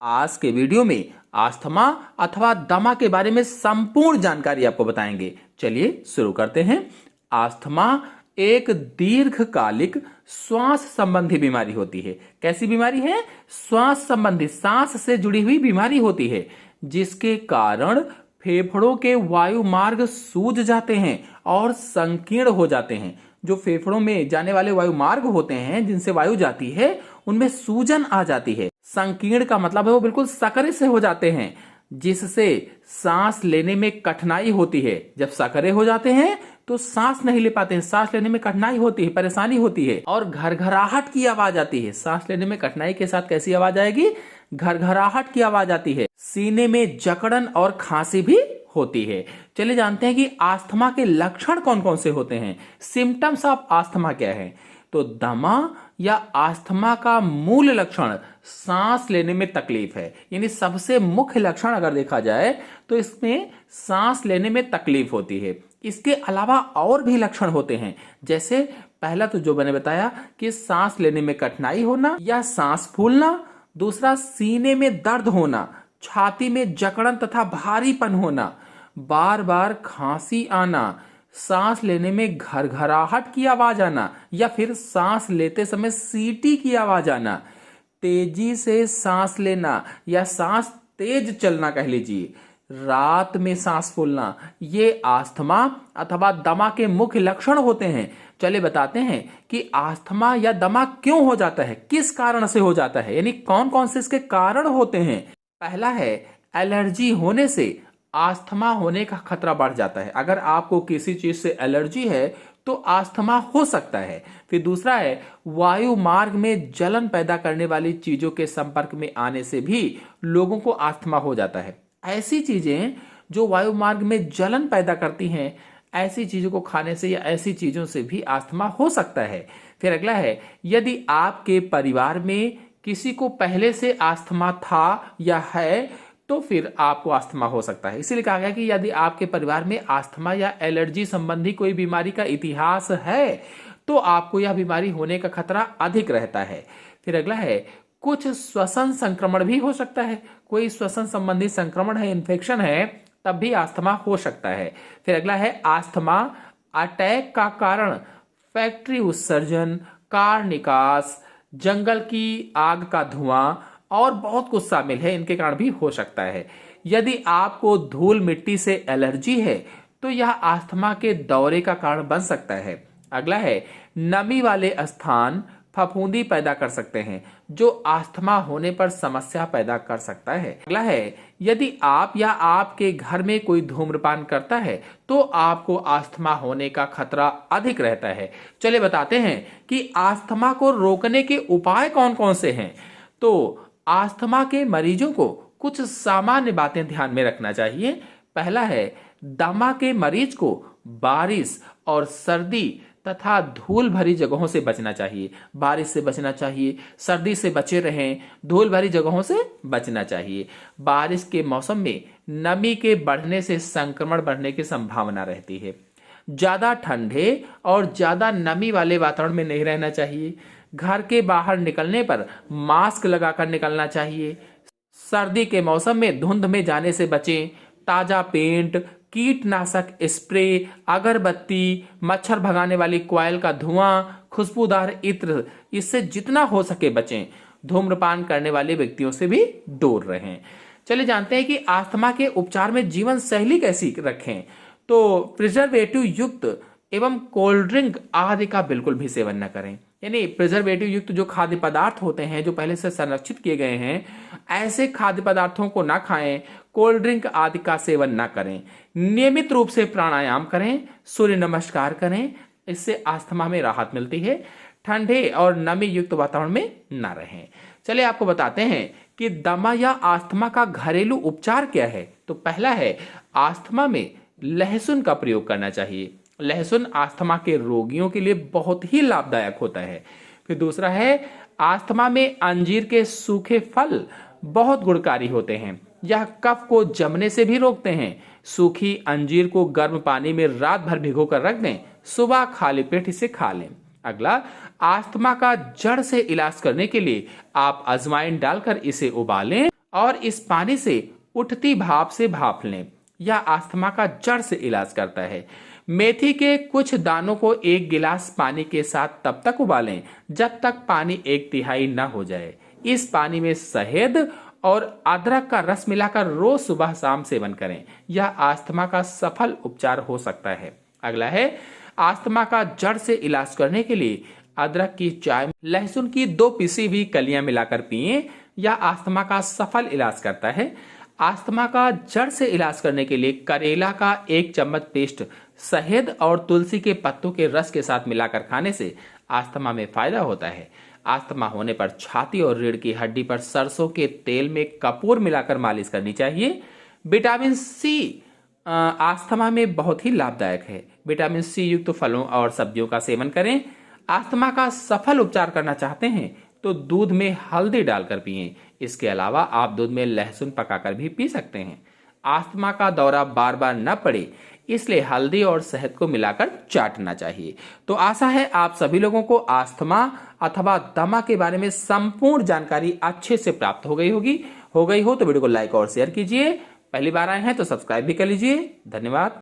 आज के वीडियो में अस्थमा अथवा दमा के बारे में संपूर्ण जानकारी आपको बताएंगे। चलिए शुरू करते हैं। अस्थमा एक दीर्घकालिक श्वास संबंधी बीमारी होती है। कैसी बीमारी है? श्वास संबंधी, सांस से जुड़ी हुई बीमारी होती है, जिसके कारण फेफड़ों के वायु मार्ग सूज जाते हैं और संकीर्ण हो जाते हैं। जो फेफड़ों में जाने वाले वायु मार्ग होते हैं, जिनसे वायु जाती है, उनमें सूजन आ जाती है। संकीर्ण का मतलब है वो बिल्कुल सकरे से हो जाते हैं, जिससे सांस लेने में कठिनाई होती है। जब सकरे हो जाते हैं तो सांस नहीं ले पाते हैं, सांस लेने में कठिनाई होती है, परेशानी होती है और घरघराहट की आवाज आती है। सांस लेने में कठिनाई के साथ कैसी आवाज आएगी? घरघराहट की आवाज आती है। सीने में जकड़न और खांसी भी होती है। चलिए जानते हैं कि अस्थमा के लक्षण कौन कौन से होते हैं। सिम्टम्स ऑफ अस्थमा क्या है? तो दमा या अस्थमा का मूल लक्षण सांस लेने में तकलीफ है। यानी सबसे मुख्य लक्षण अगर देखा जाए तो इसमें सांस लेने में तकलीफ होती है। इसके अलावा और भी लक्षण होते हैं, जैसे पहला तो जो मैंने बताया कि सांस लेने में कठिनाई होना या सांस फूलना, दूसरा सीने में दर्द होना, छाती में जकड़न तथा भारीपन होना, बार बार खांसी आना, सांस लेने में घरघराहट की आवाज आना या फिर सांस लेते समय सीटी की आवाज आना, तेजी से सांस लेना या सांस तेज चलना कह लीजिए, रात में सांस फूलना, ये अस्थमा अथवा दमा के मुख्य लक्षण होते हैं। चलिए बताते हैं कि अस्थमा या दमा क्यों हो जाता है, किस कारण से हो जाता है, यानी कौन कौन से इसके कारण होते हैं। पहला है एलर्जी होने से अस्थमा होने का खतरा बढ़ जाता है। अगर आपको किसी चीज से एलर्जी है तो अस्थमा हो सकता है। फिर दूसरा है वायु मार्ग में जलन पैदा करने वाली चीजों के संपर्क में आने से भी लोगों को अस्थमा हो जाता है। ऐसी चीजें जो वायु मार्ग में जलन पैदा करती हैं, ऐसी चीजों को खाने से या ऐसी चीजों से भी अस्थमा हो सकता है। फिर अगला है यदि आपके परिवार में किसी को पहले से अस्थमा था या है तो फिर आपको अस्थमा हो सकता है। इसीलिए कहा गया कि यदि आपके परिवार में अस्थमा या एलर्जी संबंधी कोई बीमारी का इतिहास है तो आपको यह बीमारी होने का खतरा अधिक रहता है। फिर अगला है कुछ श्वसन संक्रमण भी हो सकता है। कोई श्वसन संबंधी संक्रमण है, इन्फेक्शन है, तब भी अस्थमा हो सकता है। फिर अगला है अस्थमा अटैक का कारण फैक्ट्री उत्सर्जन, कार निकास, जंगल की आग का धुआं और बहुत कुछ शामिल है, इनके कारण भी हो सकता है। यदि आपको धूल मिट्टी से एलर्जी है तो यह अस्थमा के दौरे का कारण बन सकता है। अगला है नमी वाले स्थान फफूंदी पैदा कर सकते हैं, जो अस्थमा होने पर समस्या पैदा कर सकता है। अगला है यदि आप या आपके घर में कोई धूम्रपान करता है तो आपको अस्थमा होने का खतरा अधिक रहता है। चलिए बताते हैं कि अस्थमा को रोकने के उपाय कौन कौन से हैं। तो अस्थमा के मरीजों को कुछ सामान्य बातें ध्यान में रखना चाहिए। पहला है दमा के मरीज को बारिश और सर्दी तथा धूल भरी जगहों से बचना चाहिए। बारिश से बचना चाहिए, सर्दी से बचे रहें, धूल भरी जगहों से बचना चाहिए। बारिश के मौसम में नमी के बढ़ने से संक्रमण बढ़ने की संभावना रहती है। ज्यादा ठंडे और ज्यादा नमी वाले वातावरण में नहीं रहना चाहिए। घर के बाहर निकलने पर मास्क लगाकर निकलना चाहिए। सर्दी के मौसम में धुंध में जाने से बचें। ताजा पेंट, कीटनाशक स्प्रे, अगरबत्ती, मच्छर भगाने वाली कॉइल का धुआं, खुशबूदार इत्र, इससे जितना हो सके बचें। धूम्रपान करने वाले व्यक्तियों से भी दूर रहें। चलिए जानते हैं कि अस्थमा के उपचार में जीवन शैली कैसी रखें। तो प्रिजर्वेटिव युक्त एवं कोल्ड ड्रिंक आदि का बिल्कुल भी सेवन न करें। यानी प्रिजर्वेटिव युक्त जो खाद्य पदार्थ होते हैं, जो पहले से संरक्षित किए गए हैं, ऐसे खाद्य पदार्थों को ना खाएं। कोल्ड ड्रिंक आदि का सेवन ना करें। नियमित रूप से प्राणायाम करें, सूर्य नमस्कार करें, इससे अस्थमा में राहत मिलती है। ठंडे और नमी युक्त वातावरण में ना रहें। चलिए आपको बताते हैं कि दमा या अस्थमा का घरेलू उपचार क्या है। तो पहला है अस्थमा में लहसुन का प्रयोग करना चाहिए। लहसुन अस्थमा के रोगियों के लिए बहुत ही लाभदायक होता है। फिर दूसरा है अस्थमा में अंजीर के सूखे फल बहुत गुणकारी होते हैं। यह कफ को जमने से भी रोकते हैं। सूखी अंजीर को गर्म पानी में रात भर भिगोकर रख दें, सुबह खाली पेट इसे खा लें। अगला, अस्थमा का जड़ से इलाज करने के लिए आप अजवाइन डालकर इसे उबालें और इस पानी से उठती भाप से भाप लें। यह अस्थमा का जड़ से इलाज करता है। मेथी के कुछ दानों को 1 गिलास पानी के साथ तब तक उबालें जब तक पानी 1/3 न हो जाए। इस पानी में शहद और अदरक का रस मिलाकर रोज सुबह शाम सेवन करें। यह अस्थमा का सफल उपचार हो सकता है। अगला है, अस्थमा का जड़ से इलाज करने के लिए अदरक की चाय में लहसुन की 2 पिसी हुई कलियां मिलाकर पिएं। यह अस्थमा का सफल इलाज करता है। अस्थमा का जड़ से इलाज करने के लिए करेला का 1 चम्मच पेस्ट शहद और तुलसी के पत्तों के रस के साथ मिलाकर खाने से अस्थमा में फायदा होता है। अस्थमा होने पर छाती और रीढ़ की हड्डी पर सरसों के तेल में कपूर मिलाकर मालिश करनी चाहिए। विटामिन सी अस्थमा में बहुत ही लाभदायक है। विटामिन सी युक्त फलों और सब्जियों का सेवन करें। अस्थमा का सफल उपचार करना चाहते हैं तो दूध में हल्दी डालकर पिएं। इसके अलावा आप दूध में लहसुन पकाकर भी पी सकते हैं। अस्थमा का दौरा बार बार न पड़े इसलिए हल्दी और शहद को मिलाकर चाटना चाहिए। तो आशा है आप सभी लोगों को अस्थमा अथवा दमा के बारे में संपूर्ण जानकारी अच्छे से प्राप्त हो गई हो तो वीडियो को लाइक और शेयर कीजिए। पहली बार आए हैं तो सब्सक्राइब भी कर लीजिए। धन्यवाद।